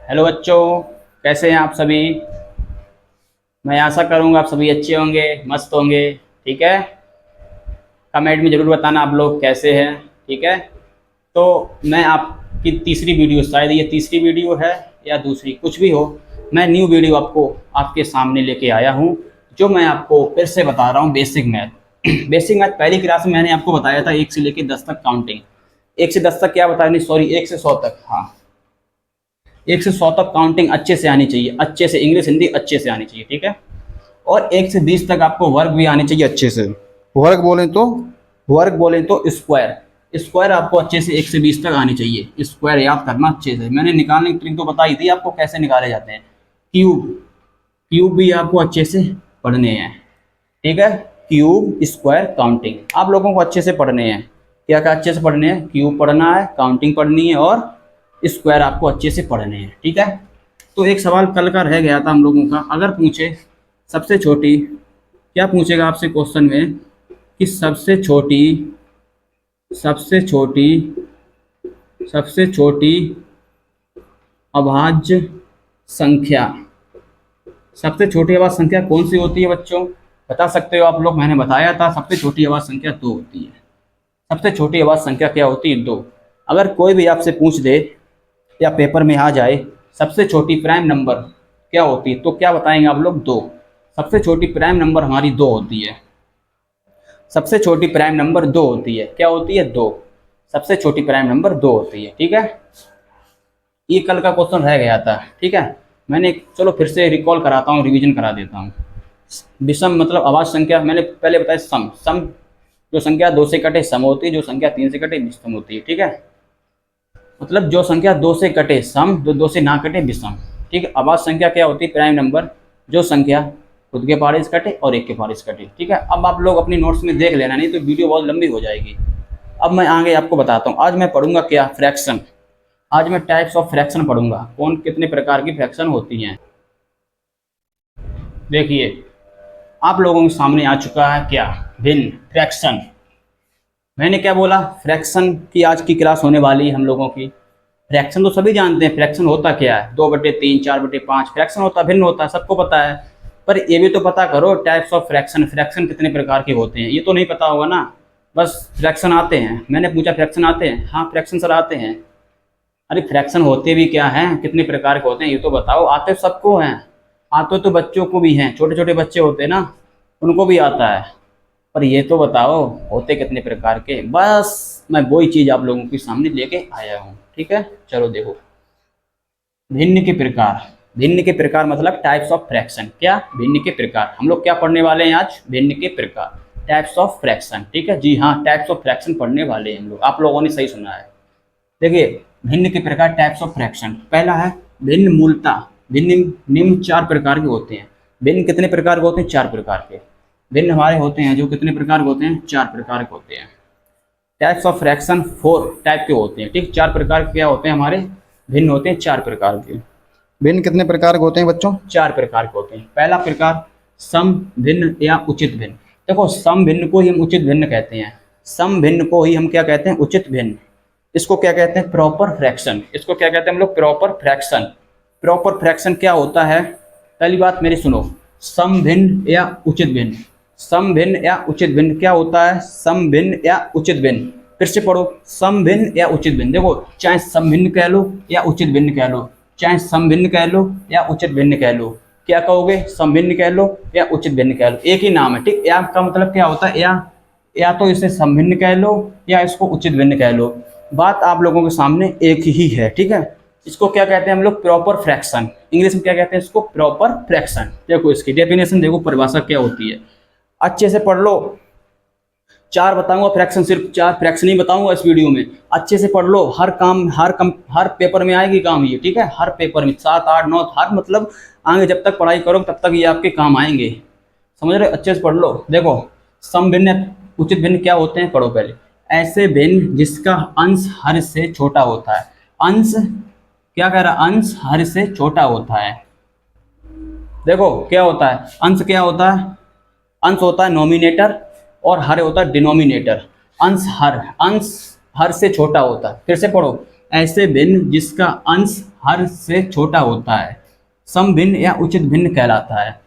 Hello बच्चों, कैसे हैं आप सभी। मैं आशा करूंगा आप सभी अच्छे होंगे, मस्त होंगे। ठीक है, कमेंट में ज़रूर बताना आप लोग कैसे हैं। ठीक है, तो मैं आपकी तीसरी वीडियो, शायद ये तीसरी वीडियो है या दूसरी, कुछ भी हो, मैं न्यू वीडियो आपको आपके सामने लेके आया हूँ। जो मैं आपको फिर से बता रहा हूँ, बेसिक मैथ। बेसिक मैथ पहली क्लास में मैंने आपको बताया था 1 से लेकर 10 तक काउंटिंग। 1 से 10 तक क्या बताया, नहीं सॉरी, 1 से 100 तक। हाँ, 1 से 100 तक काउंटिंग अच्छे से आनी चाहिए, अच्छे से इंग्लिश हिंदी अच्छे से आनी चाहिए। ठीक है, और 1 से 20 तक आपको वर्ग भी आने चाहिए अच्छे से। वर्ग बोलें तो स्क्वायर, स्क्वायर आपको अच्छे से 1 से 20 तक आनी चाहिए। स्क्वायर याद करना अच्छे से, मैंने निकालने की ट्रिक तो बताई थी आपको कैसे निकाले जाते हैं। क्यूब, क्यूब भी आपको अच्छे से पढ़ने हैं। ठीक है, क्यूब, स्क्वायर, काउंटिंग आप लोगों को अच्छे से पढ़ने हैं। क्या क्या अच्छे से पढ़ने हैं, क्यूब पढ़ना है, काउंटिंग पढ़नी है और स्क्वायर आपको अच्छे से पढ़ने हैं। ठीक है, तो एक सवाल कल का रह गया था हम लोगों का, अगर पूछे सबसे छोटी, क्या पूछेगा आपसे क्वेश्चन में कि सबसे छोटी सबसे छोटी अभाज्य संख्या, सबसे छोटी अभाज्य संख्या कौन सी होती है बच्चों, बता सकते हो आप लोग। मैंने बताया था सबसे छोटी अभाज्य संख्या 2 होती है। सबसे छोटी अभाज्य संख्या क्या होती है, 2। अगर कोई भी आपसे पूछ दे या पेपर में आ जाए सबसे छोटी प्राइम नंबर क्या होती है, तो क्या बताएंगे आप लोग, 2। सबसे छोटी प्राइम नंबर हमारी 2 होती है। सबसे छोटी प्राइम नंबर 2 होती है। क्या होती है, 2। सबसे छोटी प्राइम नंबर 2 होती है। ठीक है, ये कल का क्वेश्चन रह गया था। ठीक है, मैंने चलो फिर से रिकॉल कराता हूँ, रिवीजन करा देता हूँ। विषम मतलब अभाज्य संख्या, मैंने पहले बताया सम, सम जो संख्या 2 से कटे सम होती है, जो संख्या 3 से कटे विषम होती है। ठीक है, मतलब जो संख्या 2 से कटे सम, जो 2 से ना कटे विषम। ठीक है, अभाज्य संख्या क्या होती है, प्राइम नंबर जो संख्या खुद के पारे से कटे और एक के पारे से कटे। ठीक है, अब आप लोग अपनी नोट्स में देख लेना, नहीं तो वीडियो बहुत लंबी हो जाएगी। अब मैं आगे आपको बताता हूँ, आज मैं पढ़ूंगा क्या, फ्रैक्शन। आज मैं टाइप्स ऑफ फ्रैक्शन पढ़ूंगा, कौन कितने प्रकार की फ्रैक्शन होती हैं। देखिए, आप लोगों के सामने आ चुका है क्या, भिन्न, फ्रैक्शन। मैंने क्या बोला, फ्रैक्शन की आज की क्लास होने वाली है हम लोगों की। फ्रैक्शन तो सभी जानते हैं, फ्रैक्शन होता क्या है, 2/3, 4/5 फ्रैक्शन होता है, भिन्न होता है, सबको पता है। पर ये भी तो पता करो टाइप्स ऑफ फ्रैक्शन, फ्रैक्शन कितने प्रकार के होते हैं, ये तो नहीं पता होगा ना। बस फ्रैक्शन आते हैं, मैंने पूछा फ्रैक्शन आते हैं, हाँ फ्रैक्शन सर आते हैं। अरे फ्रैक्शन होते भी क्या हैं, कितने प्रकार के होते हैं ये तो बताओ। आते सबको हैं, आते तो बच्चों को भी हैं, छोटे छोटे बच्चे होते हैं ना, उनको भी आता है। पर ये तो बताओ होते कितने प्रकार के, बस मैं वही चीज़ आप लोगों के सामने लेके आया हूँ। ठीक है, चलो देखो, भिन्न के प्रकार। भिन्न के प्रकार मतलब टाइप्स ऑफ फ्रैक्शन। क्या, भिन्न के प्रकार। हम लोग क्या पढ़ने वाले हैं आज, भिन्न के प्रकार, टाइप्स ऑफ फ्रैक्शन। ठीक है, जी हाँ, टाइप्स ऑफ फ्रैक्शन पढ़ने वाले हैं हम लोग, आप लोगों ने सही सुना है। देखिए, भिन्न के प्रकार, टाइप्स ऑफ फ्रैक्शन। पहला है भिन्न मूलता। भिन्न निम्न 4 प्रकार के होते हैं। भिन्न कितने प्रकार के होते हैं, 4 प्रकार के। भिन्न हमारे होते हैं जो कितने प्रकार के होते हैं, 4 प्रकार के होते हैं। टाइप्स ऑफ फ्रैक्शन 4 टाइप के होते हैं। ठीक, 4 प्रकार के क्या होते हैं हमारे, भिन्न होते हैं 4 प्रकार के। भिन्न कितने प्रकार के होते हैं बच्चों, 4 प्रकार के होते हैं। पहला प्रकार सम भिन्न या उचित भिन्न। देखो, सम भिन्न को ही हम उचित भिन्न कहते हैं। सम भिन्न को ही हम क्या कहते हैं, उचित भिन्न। इसको क्या कहते हैं, प्रॉपर फ्रैक्शन। इसको क्या कहते हैं हम लोग, प्रॉपर फ्रैक्शन। प्रॉपर फ्रैक्शन क्या होता है, पहली बात मेरी सुनो, सम भिन्न या उचित भिन्न। सम भिन्न या उचित भिन्न क्या होता है, सम भिन्न या उचित भिन्न। फिर से पढ़ो, सम भिन्न या उचित भिन्न। देखो, चाहे सम भिन्न कह लो या उचित भिन्न कह लो, चाहे सम भिन्न कह लो या उचित भिन्न कह लो, क्या कहोगे, सम भिन्न कह लो या उचित भिन्न कह लो, एक ही नाम है। ठीक, या का मतलब क्या होता है, या तो इसे सम भिन्न कह लो या इसको उचित भिन्न कह लो, बात आप लोगों के सामने एक ही है। ठीक है, इसको क्या कहते हैं हम लोग, प्रॉपर फ्रैक्शन। इंग्लिश में क्या कहते हैं इसको, प्रॉपर फ्रैक्शन। देखो इसकी डेफिनेशन देखो, परिभाषा क्या होती है, अच्छे से पढ़ लो। 4 बताऊंगा फ्रैक्शन, सिर्फ 4 फ्रैक्शन ही बताऊंगा इस वीडियो में, अच्छे से पढ़ लो। हर पेपर में आएगी काम ये। ठीक है, हर पेपर में 7, 8, 9, हर मतलब आगे जब तक पढ़ाई करो तब तक ये आपके काम आएंगे, समझ रहे, अच्छे से पढ़ लो। देखो, सम भिन्न उचित भिन्न क्या होते हैं, पढ़ो पहले। ऐसे भिन्न जिसका अंश हर से छोटा होता है। अंश क्या कह रहा है, अंश हर से छोटा होता है। देखो क्या होता है, अंश क्या होता है, अंश होता है नोमिनेटर और हर होता है डिनोमिनेटर। अंश हर से छोटा होता है। फिर से पढ़ो, ऐसे भिन्न जिसका अंश हर से छोटा होता है, सम भिन्न या उचित भिन्न कहलाता है।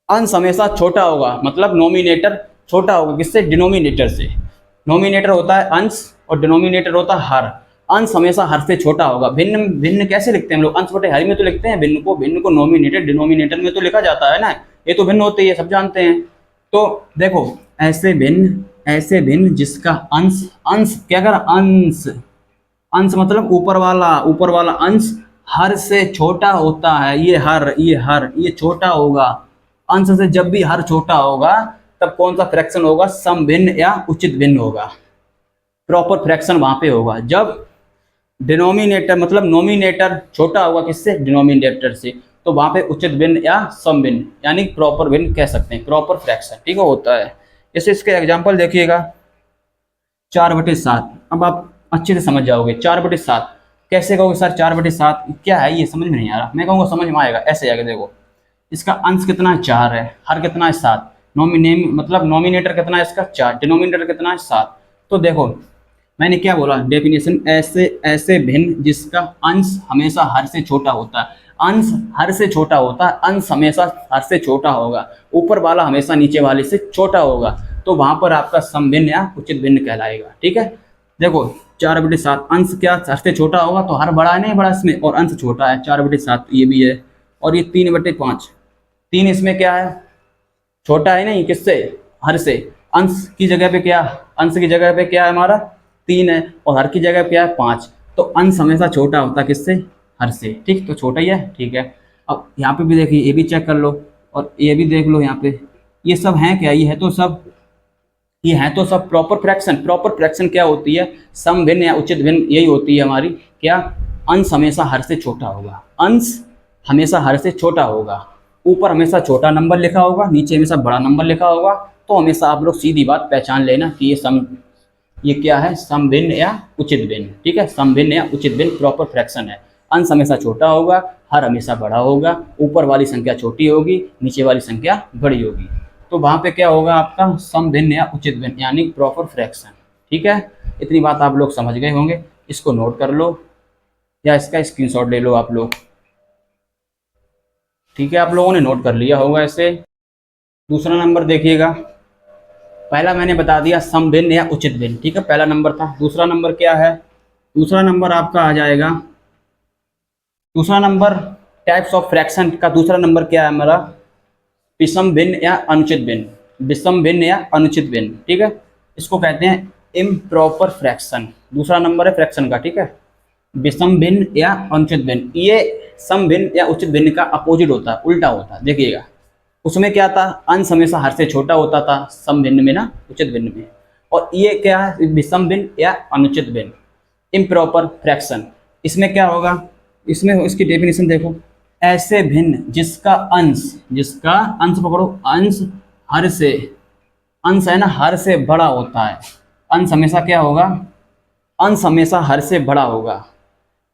अंश हमेशा छोटा होगा, मतलब नोमिनेटर छोटा होगा किससे? डिनोमिनेटर से। नोमिनेटर होता है अंश और डिनोमिनेटर होता है हर। अंश हमेशा हर से छोटा होगा। भिन्न भिन्न कैसे लिखते हैं हम लोग? अंश बटे हर में तो लिखते हैं भिन्न को नोमिनेटर डिनोमिनेटर में तो लिखा जाता है ना, ये तो भिन्न होते ही है, सब जानते हैं। तो देखो, ऐसे भिन्न जिसका अंश, अंश क्या कर, अंश, अंश मतलब ऊपर वाला अंश हर से छोटा होता है। ये छोटा होगा। अंश से जब भी हर छोटा होगा तब कौन सा फ्रैक्शन होगा? सम भिन्न या उचित भिन्न होगा। प्रॉपर फ्रैक्शन वहां पे होगा जब डिनोमिनेटर मतलब नोमिनेटर छोटा होगा किससे? डिनोमिनेटर से। तो वहां पे उचित भिन्न या सम भिन्न यानी प्रॉपर भिन्न कह सकते हैं, प्रॉपर फ्रैक्शन, ठीक है, होता है। जैसे इसके एग्जांपल देखिएगा, 4/7। अब आप अच्छे से समझ जाओगे 4/7 कैसे कहोगे सर? 4/7 क्या है ये समझ में नहीं आ रहा। मैं कहूँगा समझ में आएगा, ऐसे आएगा। देखो, इसका अंश कितना है? 4 है, हर कितना है? 7। मतलब नोमिनेटर कितना है इसका? 4, डिनोमिनेटर कितना है? 7। तो देखो मैंने क्या बोला डेफिनेशन, ऐसे भिन्न जिसका अंश हमेशा हर से छोटा होता है। अंश हर से छोटा होता है, अंश हमेशा हर से छोटा होगा, ऊपर वाला हमेशा नीचे वाले से छोटा होगा, तो वहां पर आपका सम भिन्न या उचित भिन्न कहलाएगा। ठीक है, देखो 4/7 अंश क्या हर से छोटा होगा, तो हर बड़ा है नहीं बड़ा इसमें, और अंश छोटा है 4/7 ये भी है, और ये 3/5 3 इसमें क्या है? छोटा है नहीं किससे? हर से। अंश की जगह पे क्या? अंश की जगह पे क्या है हमारा? 3 है, और हर की जगह पे क्या है? 5। तो अंश हमेशा छोटा होता है किससे? हर से। ठीक, तो छोटा ही है, ठीक है। अब यहाँ पे भी देखिए, ये भी चेक कर लो और ये भी देख लो यहाँ पे, ये सब हैं क्या? ये है तो सब प्रॉपर फ्रैक्शन। प्रॉपर फ्रैक्शन क्या होती है? सम भिन्न या उचित भिन्न यही होती है हमारी। क्या? अंश हमेशा हर से छोटा होगा, अंश हमेशा हर से छोटा होगा, ऊपर हमेशा छोटा नंबर लिखा होगा, नीचे हमेशा बड़ा नंबर लिखा होगा। तो हमेशा आप लोग सीधी बात पहचान लेना कि ये क्या है? सम भिन्न या उचित भिन्न। ठीक है, सम भिन्न या उचित भिन्न प्रॉपर फ्रैक्शन है। अंश हमेशा छोटा होगा, हर हमेशा बड़ा होगा, ऊपर वाली संख्या छोटी होगी, नीचे वाली संख्या बड़ी होगी। तो वहाँ पे क्या होगा आपका? सम भिन्न या उचित भिन्न यानी प्रॉपर फ्रैक्शन। ठीक है, इतनी बात आप लोग समझ गए होंगे। इसको नोट कर लो या इसका स्क्रीनशॉट ले लो आप लोग। ठीक है, आप लोगों ने नोट कर लिया होगा ऐसे। दूसरा नंबर देखिएगा, पहला मैंने बता दिया सम भिन्न या उचित भिन्न। ठीक है, पहला नंबर था। दूसरा नंबर क्या है? दूसरा नंबर आपका आ जाएगा, दूसरा नंबर टाइप्स ऑफ फ्रैक्शन का दूसरा नंबर क्या है हमारा? विषम भिन्न या अनुचित भिन्न। विषम भिन्न या अनुचित भिन्न। ठीक है, इसको कहते हैं इम्प्रॉपर फ्रैक्शन। दूसरा नंबर है फ्रैक्शन का। ठीक है, विषम भिन्न या अनुचित भिन्न, ये सम भिन्न या उचित भिन्न का अपोजिट होता है, उल्टा होता है। देखिएगा, उसमें क्या था? अंश हमेशा हर से छोटा होता था सम भिन्न में ना, उचित भिन्न में। और ये क्या है? विषम भिन्न या अनुचित भिन्न, इम्प्रॉपर फ्रैक्शन। इसमें क्या होगा? इसमें इसकी डेफिनेशन देखो, ऐसे भिन्न जिसका अंश पकड़ो, अंश हर से, अंश है ना हर से बड़ा होता है। अंश हमेशा क्या होगा? अंश हमेशा हर से बड़ा होगा।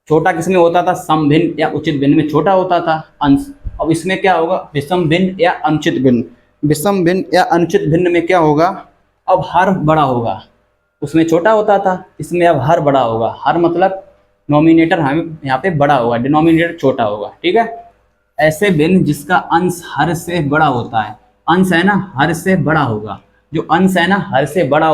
छोटा किसमें होता था? सम भिन्न या उचित भिन्न में छोटा होता था अंश। अब इसमें क्या होगा? विषम भिन्न या अनुचित भिन्न। विषम भिन्न या अनुचित भिन्न में क्या होगा? अब हर बड़ा होगा, उसमें छोटा होता था, इसमें अब हर बड़ा होगा। हर मतलब नोमिनेटर हम यहाँ पे बड़ा होगा, डिनोमिनेटर छोटा होगा। ठीक है, ऐसे भिन्न जिसका अंश हर से बड़ा होता है। अंश है ना हर से बड़ा होगा, जो अंश है ना हर से बड़ा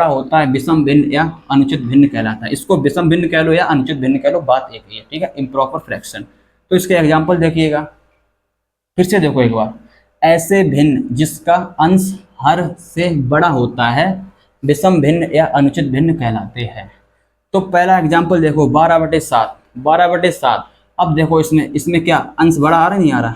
होता है, विषम भिन्न या अनुचित भिन्न कहलाता है। इसको विषम भिन्न कह लो या अनुचित भिन्न कह लो, बात एक ही है। ठीक है, इम्प्रॉपर फ्रैक्शन। तो इसके एग्जाम्पल देखिएगा, फिर से देखो एक बार, ऐसे भिन्न जिसका अंश हर से बड़ा होता है विषम भिन्न या अनुचित भिन्न कहलाते हैं। तो पहला एग्जाम्पल देखो, 12/7। 12/7। अब देखो इसमें क्या अंश बड़ा आ रहा है, नहीं आ रहा,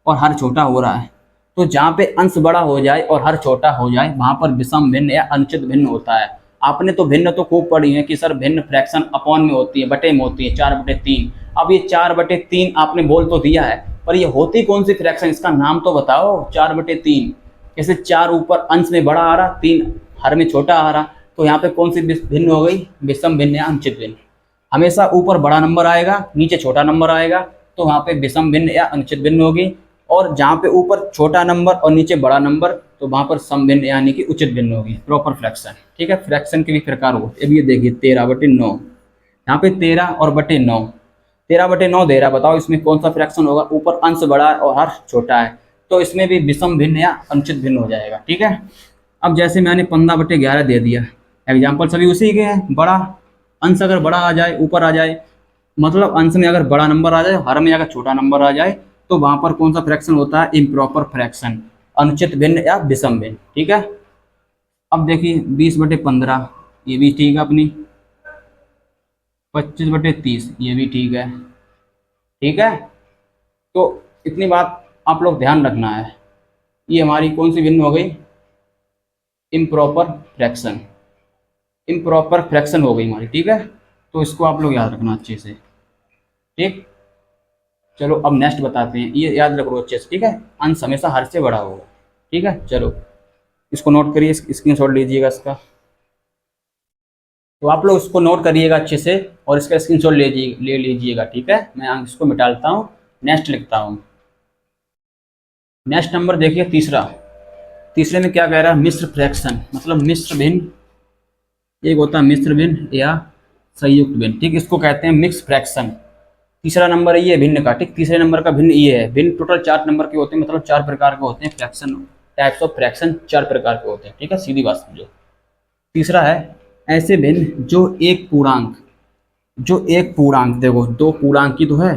और हर छोटा हो रहा है। तो जहाँ पे अंश बड़ा हो जाए और हर छोटा हो जाए, वहाँ पर विषम भिन्न या अनुचित भिन्न होता है। आपने तो भिन्न तो खूब पढ़ी है कि सर भिन्न फ्रैक्शन अपॉन में होती है, बटे में होती है, 4/3। अब ये 4/3 आपने बोल तो दिया है, पर ये होती कौन सी फ्रैक्शन? इसका नाम तो बताओ। 4/3 जैसे 4 ऊपर अंश में बड़ा आ रहा, 3 हर में छोटा आ रहा, तो यहाँ पे कौन सी भिन्न हो गई? विषम भिन्न या अनुचित भिन्न। हमेशा ऊपर बड़ा नंबर आएगा, नीचे छोटा नंबर आएगा, तो वहाँ पे विषम भिन्न या अनुचित भिन्न होगी। और जहाँ पे ऊपर छोटा नंबर और नीचे बड़ा नंबर, तो वहाँ पर सम भिन्न यानी कि उचित भिन्न होगी, प्रॉपर फ्रैक्शन। ठीक है, फ्रैक्शन के भी प्रकार होते हैं। अब ये देखिए 13/9, यहाँ पे 13 और बटे 9, 13/9 दे रहा है, बताओ इसमें कौन सा फ्रैक्शन होगा। ऊपर अंश बड़ा है और हर छोटा है, तो इसमें भी विषम भिन्न या अनुचित भिन्न हो जाएगा। ठीक है, अब जैसे मैंने 15/11 दे दिया, एग्जाम्पल सभी उसी के हैं। बड़ा अंश अगर बड़ा आ जाए, ऊपर आ जाए, मतलब अंश में अगर बड़ा नंबर आ जाए, हर में अगर छोटा नंबर आ जाए, तो वहां पर कौन सा फ्रैक्शन होता है, इम्प्रॉपर फ्रैक्शन, अनुचित भिन्न या विषम भिन्न। ठीक है, अब देखिए 20/15 ये भी ठीक है अपनी, 25/30 ये भी ठीक है। ठीक है, तो इतनी बात आप लोग ध्यान रखना है। ये हमारी कौन सी भिन्न हो गई, इम्प्रॉपर फ्रैक्शन, इम्प्रॉपर फ्रैक्शन हो गई हमारी। ठीक है, तो इसको आप लोग याद रखना अच्छे से। ठीक, चलो अब नेक्स्ट बताते हैं, ये याद रखो अच्छे से। ठीक है, अंश हमेशा हर से बड़ा होगा। ठीक है, चलो इसको नोट करिए, स्क्रीनशॉट लीजिएगा इसका। तो आप लोग इसको नोट करिएगा अच्छे से और इसका स्क्रीनशॉट ले लीजिएगा। ठीक है, मैं इसको मिटाता हूँ, नेक्स्ट लिखता हूँ। नेक्स्ट नंबर देखिए तीसरा। तीसरे में क्या कह रहा है, मिश्र फ्रैक्शन, मतलब मिश्र भिन्न। एक होता है मिश्र भिन्न या संयुक्त भिन्न। ठीक, इसको कहते हैं मिक्स फ्रैक्शन। तीसरा नंबर है ये भिन्न का। ठीक, तीसरे नंबर का भिन्न ये है। भिन्न टोटल 4 नंबर के होते हैं, मतलब 4 प्रकार के होते हैं फ्रैक्शन, टाइप्स ऑफ फ्रैक्शन 4 प्रकार के होते हैं। ठीक है, सीधी बात समझो। तीसरा है ऐसे भिन्न जो एक पूर्णांक, देखो 2 पूर्णांक की तो है,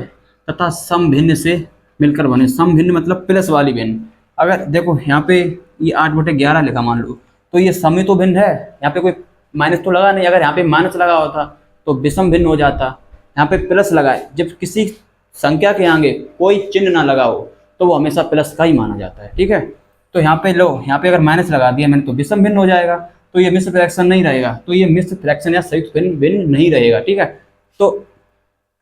तथा सम भिन्न से मिलकर बने। सम भिन्न मतलब प्लस वाली भिन्न। अगर देखो यहाँ पे ये 8/11 लिखा मान लो, तो ये सम ही तो भिन्न है, यहाँ पे कोई माइनस तो लगा नहीं। अगर यहाँ पे माइनस लगा होता तो विषम भिन्न हो जाता। यहाँ पे प्लस लगा है, जब किसी संख्या के आगे कोई चिन्ह ना लगा हो तो वो हमेशा प्लस का ही माना जाता है। ठीक है, तो यहाँ पे लो, यहाँ पे अगर माइनस लगा दिया मैंने तो विषम भिन्न हो जाएगा, तो ये मिश्र फ्रैक्शन नहीं रहेगा, तो ये मिश्र फ्रैक्शन या संयुक्त भिन्न नहीं रहेगा। ठीक है, तो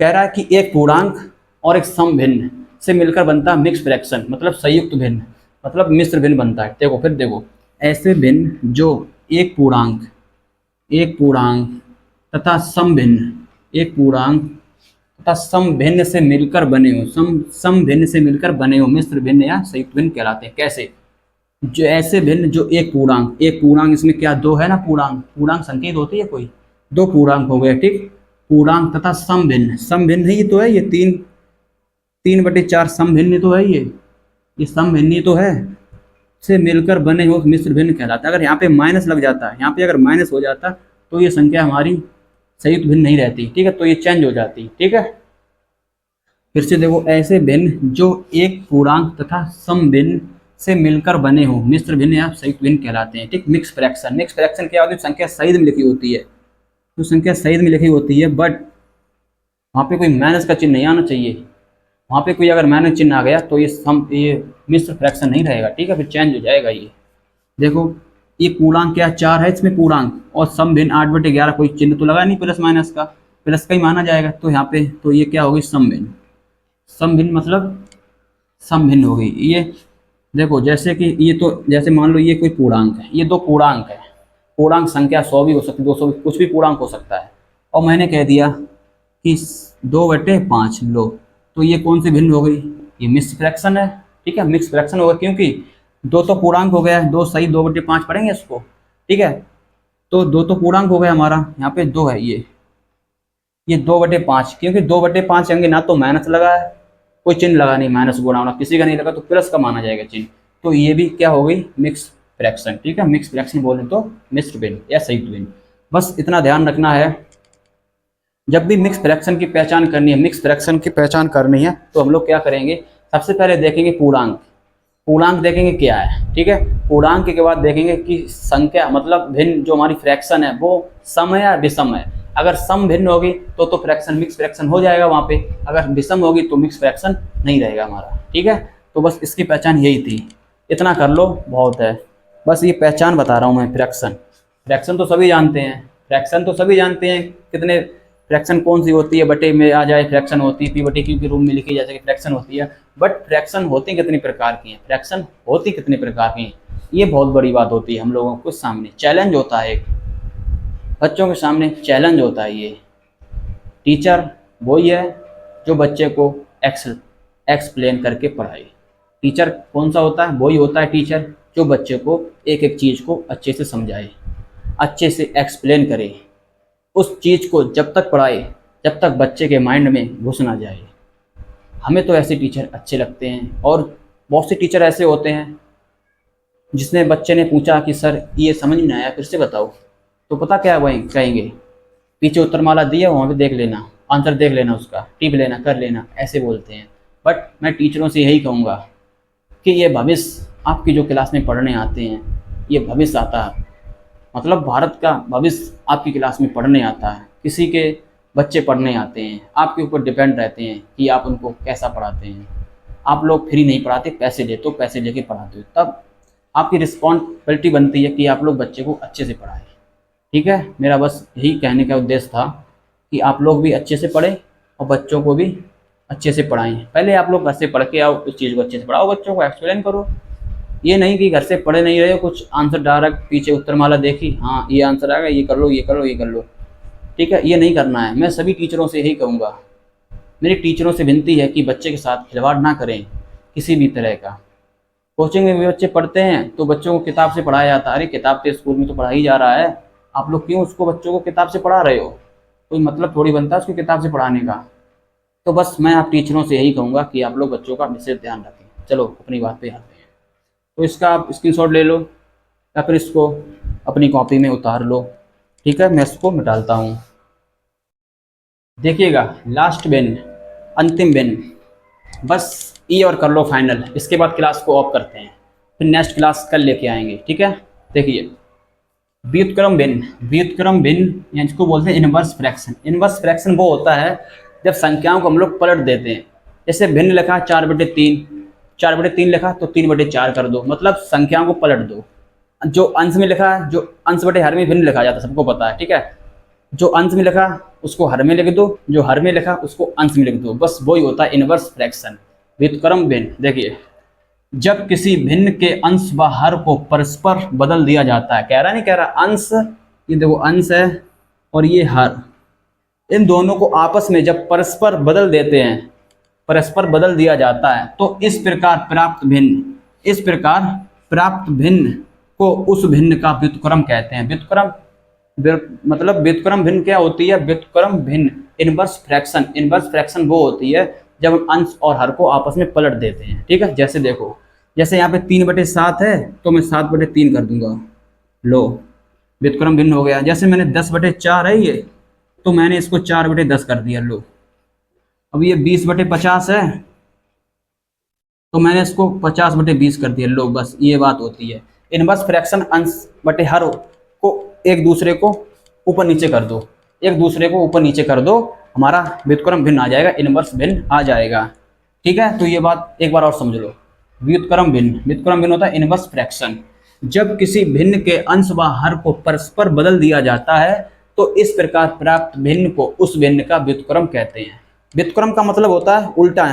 कह रहा है कि एक पूर्णांक और एक सम भिन्न से मिलकर बनता है मिक्स फ्रैक्शन, मतलब संयुक्त भिन्न, मतलब मिश्र भिन्न बनता है। देखो फिर देखो, ऐसे भिन्न जो एक पूर्णांक तथा सम भिन्न, एक पूर्णांक तथा सम भिन्न से मिलकर बने हो, सम भिन्न से मिलकर बने हो मिश्र भिन्न या संयुक्त भिन्न कहलाते हैं। कैसे, जो ऐसे भिन्न जो एक पूर्णांक इसमें क्या 2 है ना, पूर्णांक संकेत होती है कोई, 2 पूर्णांक हो गए। ठीक, पूर्णांक तथा सम भिन्न ही तो है ये 3/4 सम भिन्न तो है, ये सम भिन्न तो है, से मिलकर बने हो मिश्र भिन्न कहलाता है। अगर यहाँ पे माइनस लग जाता है, यहाँ पे अगर माइनस हो जाता तो ये संख्या हमारी संयुक्त भिन्न नहीं रहती। ठीक है, तो ये चेंज हो जाती। ठीक है, फिर से देखो, ऐसे भिन्न जो एक पूर्णांक तथा सम भिन्न से मिलकर बने हो मिश्र भिन्न या संयुक्त भिन्न कहलाते हैं। ठीक, मिक्स फ्रैक्शन क्या होती है, संख्या सही में लिखी होती है, तो संख्या सही में लिखी होती है, बट वहाँ पे कोई माइनस का चिन्ह नहीं आना चाहिए। वहाँ पे कोई अगर माइनस चिन्ह आ गया तो ये मिश्र फ्रैक्शन नहीं रहेगा। ठीक है, फिर चेंज हो जाएगा। ये देखो, ये पूर्णांक क्या 4 है इसमें पूर्णांक, और सम भिन्न 8/11, कोई चिन्ह तो लगा नहीं प्लस माइनस का, प्लस का ही माना जाएगा। तो यहाँ पे तो ये क्या होगी, सम भिन्न मतलब सम भिन्न हो गई। ये देखो, जैसे कि ये तो जैसे मान लो ये कोई पूर्णांक है, ये 2 पूर्णांक है, पूर्णांक संख्या 100 भी हो सकती है, 200 भी, कुछ भी पूर्णांक हो सकता है, और मैंने कह दिया कि 2/5 लो, तो ये कौन सी भिन्न हो गई, ये मिक्स फ्रैक्शन है। ठीक है, मिक्स फ्रैक्शन होगा क्योंकि 2 तो पूर्णांक हो गया, 2 सही 2/5 पढ़ेंगे इसको। ठीक है, तो 2 तो पूर्णांक हो गया हमारा, यहाँ पे 2 है, ये 2/5, क्योंकि 2/5 होंगे ना तो माइनस लगा है, कोई चिन्ह लगा नहीं, माइनस गुणा होना किसी का नहीं लगा, तो प्लस का माना जाएगा चिन्ह, तो ये भी क्या हो गई, मिक्स फ्रैक्शन। ठीक है, मिक्स फ्रैक्शन बोले तो मिश्र भिन्न या संयुक्त भिन्न। बस इतना ध्यान रखना है, जब भी मिक्स फ्रैक्शन की पहचान करनी है, तो हम लोग क्या करेंगे, सबसे पहले देखेंगे पूर्णांक देखेंगे क्या है। ठीक है, पूर्णांक के बाद देखेंगे कि संख्या मतलब भिन्न जो हमारी फ्रैक्शन है वो सम है या विषम है। अगर सम भिन्न होगी तो फ्रैक्शन मिक्स फ्रैक्शन हो जाएगा वहाँ पे, अगर विषम होगी तो मिक्स फ्रैक्शन नहीं रहेगा हमारा। ठीक है, तो बस इसकी पहचान यही थी, इतना कर लो बहुत है, बस ये पहचान बता रहा हूँ मैं। फ्रैक्शन तो सभी जानते हैं, कितने फ्रैक्शन कौन सी होती है, बटे में आ जाए फ्रैक्शन होती है, P/Q के रूप में लिखी जा सके फ्रैक्शन होती है, बट फ्रैक्शन होती कितनी प्रकार की हैं, ये बहुत बड़ी बात होती है। हम लोगों को सामने चैलेंज होता है, बच्चों के सामने चैलेंज होता है। ये टीचर वही है जो बच्चे को एक्सप्लेन करके पढ़ाए। टीचर कौन सा होता है, वही होता है टीचर जो बच्चे को एक एक चीज़ को अच्छे से समझाए, अच्छे से एक्सप्लेन करे, उस चीज़ को जब तक पढ़ाए जब तक बच्चे के माइंड में घुस ना जाए। हमें तो ऐसे टीचर अच्छे लगते हैं, और बहुत से टीचर ऐसे होते हैं जिसने बच्चे ने पूछा कि सर ये समझ में नहीं आया, फिर से बताओ, तो पता क्या वही कहेंगे, पीछे उत्तरमाला दी है वहाँ पे देख लेना, आंसर देख लेना, उसका टिप लेना, कर लेना, ऐसे बोलते हैं। बट मैं टीचरों से यही कहूँगा कि ये भविष्य आपकी जो क्लास में पढ़ने आते हैं, ये भविष्य आता है, मतलब भारत का भविष्य आपकी क्लास में पढ़ने आता है। किसी के बच्चे पढ़ने आते हैं, आपके ऊपर डिपेंड रहते हैं कि आप उनको कैसा पढ़ाते हैं। आप लोग फ्री नहीं पढ़ाते, पैसे लेते हो, पैसे लेके पढ़ाते हो, तब आपकी रिस्पॉन्सिबिलिटी बनती है कि आप लोग बच्चे को अच्छे से पढ़ाएं। ठीक है, मेरा बस यही कहने का उद्देश्य था कि आप लोग भी अच्छे से पढ़ें और बच्चों को भी अच्छे से पढ़ाएं। पहले आप लोग घर से पढ़ के आओ, उस चीज़ को अच्छे से पढ़ाओ, बच्चों को एक्सप्लेन करो। ये नहीं कि घर से पढ़े नहीं रहे हो, कुछ आंसर डायरेक्ट पीछे उत्तरमाला देखी, हाँ ये आंसर आएगा, ये कर लो, ये कर लो, ये कर लो। ठीक है, ये नहीं करना है। मैं सभी टीचरों से यही कहूँगा, मेरी टीचरों से विनती है कि बच्चे के साथ खिलवाड़ ना करें किसी भी तरह का। कोचिंग में भी बच्चे पढ़ते हैं तो बच्चों को किताब से पढ़ाया जाता है, अरे किताब तो स्कूल में तो पढ़ाई जा रहा है, आप लोग क्यों उसको बच्चों को किताब से पढ़ा रहे हो? कोई मतलब थोड़ी बनता है उसको किताब से पढ़ाने का। तो बस मैं आप टीचरों से यही कहूँगा कि आप लोग बच्चों का विशेष ध्यान रखें। चलो अपनी बात पे आते हैं। तो इसका आप स्क्रीनशॉट ले लो या फिर इसको अपनी कॉपी में उतार लो। ठीक है, मैं इसको मिटाता हूँ। देखिएगा, लास्ट बिन, अंतिम बिन, बस ये और कर लो फाइनल। इसके बाद क्लास को ऑफ करते हैं, फिर नेक्स्ट क्लास कल लेके आएंगे। ठीक है, देखिए व्युत्क्रम भिन्न, व्युत्क्रम भिन्न या इसको बोलते हैं इनवर्स फ्रैक्शन। इनवर्स फ्रैक्शन वो होता है जब संख्याओं को हम लोग पलट देते हैं। जैसे भिन्न लिखा 4/3, 4/3 लिखा तो 3/4 कर दो, मतलब संख्याओं को पलट दो। जो अंश में लिखा है, जो अंश बटे हर में भिन्न लिखा जाता है, सबको पता है। ठीक है, जो अंश में लिखा उसको हर में लिख दो, जो हर में लिखा उसको अंश में लिख दो, बस वही होता है इनवर्स फ्रैक्शन, व्युत्क्रम भिन्न। देखिए, जब किसी भिन्न के अंश व हर को परस्पर बदल दिया जाता है, कह रहा नहीं कह रहा, अंश, ये देखो अंश है और ये हर, इन दोनों को आपस में जब परस्पर बदल देते हैं, परस्पर बदल दिया जाता है, तो इस प्रकार प्राप्त भिन्न, इस प्रकार प्राप्त भिन्न को उस भिन्न का व्युत्क्रम कहते हैं। व्युत्क्रम मतलब व्युत्क्रम भिन्न क्या होती है? व्युत्क्रम भिन्न इनवर्स फ्रैक्शन, इनवर्स फ्रैक्शन वो होती है जब हम अंश और हर को आपस में पलट देते हैं। ठीक है, जैसे देखो, जैसे यहाँ पे 3/7 है तो मैं 7/3 कर दूंगा, लो व्युत्क्रम भिन्न हो गया। जैसे मैंने 10/4 है ये, तो मैंने इसको 4/10 कर दिया, लो। अब ये 20/50 है तो मैंने इसको 50/20 कर दिया, लो। बस ये बात होती है इनवर्स फ्रैक्शन, अंश बटे हर को एक दूसरे को ऊपर नीचे कर दो, एक दूसरे को ऊपर नीचे कर दो, हमारा व्युत्क्रम भिन्न आ जाएगा, इनवर्स भिन्न आ जाएगा। ठीक है, तो ये बात एक बार और समझ लो। व्युत्क्रम भिन्न, व्युत्क्रम भिन्न होता है इनवर्स फ्रैक्शन, जब किसी भिन्न के अंश व हर को परस्पर बदल दिया जाता है, तो इस प्रकार प्राप्त भिन्न को उस भिन्न का व्युत्क्रम कहते हैं। व्युत्क्रम का मतलब होता है उल्टा,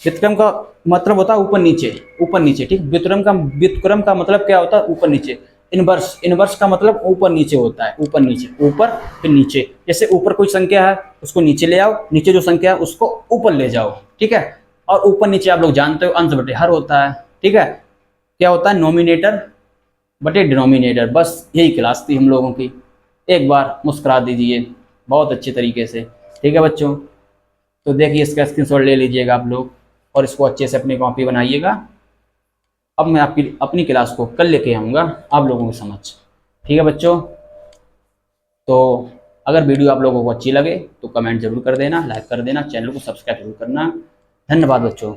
व्युत्क्रम का मतलब होता है ऊपर नीचे, ऊपर नीचे। ठीक, व्युत्क्रम का मतलब क्या होता है? ऊपर नीचे। इनवर्स, इनवर्स का मतलब ऊपर नीचे होता है, ऊपर नीचे, ऊपर फिर नीचे। जैसे ऊपर कोई संख्या है उसको नीचे ले आओ, नीचे जो संख्या है उसको ऊपर ले जाओ। ठीक है, और ऊपर नीचे आप लोग जानते हो अंश बटे हर होता है। ठीक है, क्या होता है? नोमिनेटर बटे डिनोमिनेटर। बस यही क्लास थी हम लोगों की, एक बार मुस्कुरा दीजिए बहुत अच्छे तरीके से। ठीक है बच्चों, तो देखिए इसका स्क्रीनशॉट ले लीजिएगा आप लोग और इसको अच्छे से अपनी कॉपी बनाइएगा। अब मैं आपकी अपनी क्लास को कल लेके आऊँगा आप लोगों की समझ। ठीक है बच्चों, तो अगर वीडियो आप लोगों को अच्छी लगे तो कमेंट जरूर कर देना, लाइक कर देना, चैनल को सब्सक्राइब जरूर करना। धन्यवाद बच्चों।